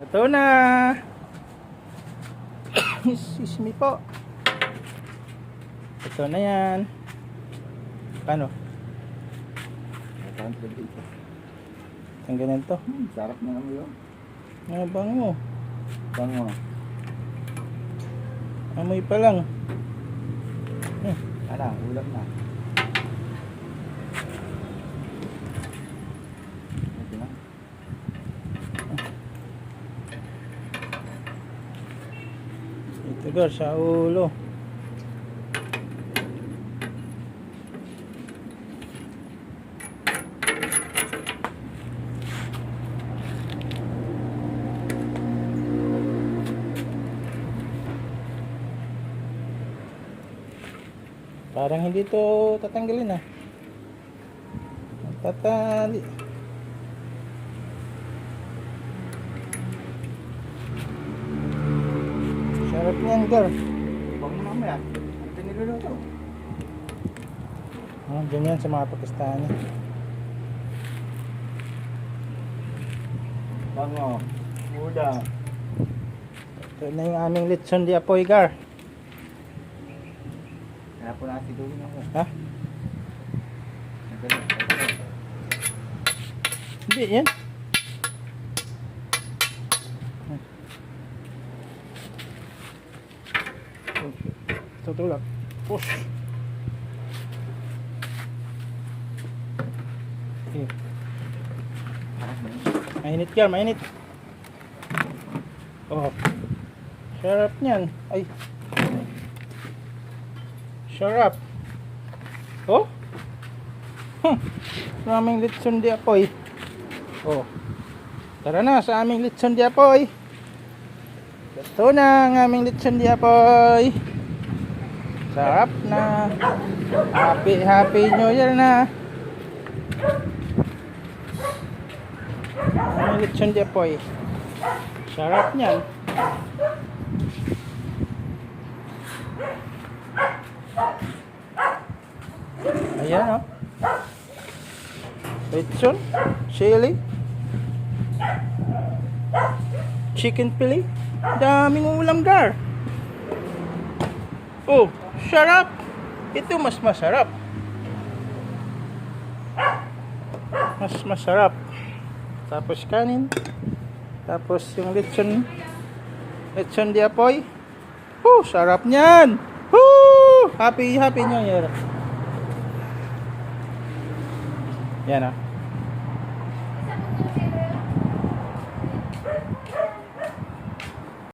Ito na. Excuse me po. Ito na yan. Paano? Ang ganito. Sarap na naman yun. Mga bango. Bango. Amoy pa lang. Ala, ulam na. Okay na. Ito gar sa ulo. Parang hindi to tatanggalin ah. Tatali. Sarap niyan gar. Bango na mo yan. Ito niluluto. Ganyan sa mga Pakistani. Bango. Uda. Ito na yung aming litson di apoy gar. Kaya po natin gawin ako. Ha? Hindi yan. Tutulak. Push. Okay. Mainit yan, mainit. Oh. Sarap niyan. Ay. Sarap. Oh. Sa aming litson di apoy. Oh. Tara na sa aming litson di apoy. Ito na ang aming litson di apoy. Sarap na. Happy New Year na. Aming litson di apoy. Sarap niyan. Ayan oh. Litson, chili, chicken pili. Daming ulam gar. Oh, sarap. Ito mas masarap. Mas masarap. Tapos kanin. Tapos yung litson. Litson di apoy. Sarap niyan. Happy New Year. Yan ah.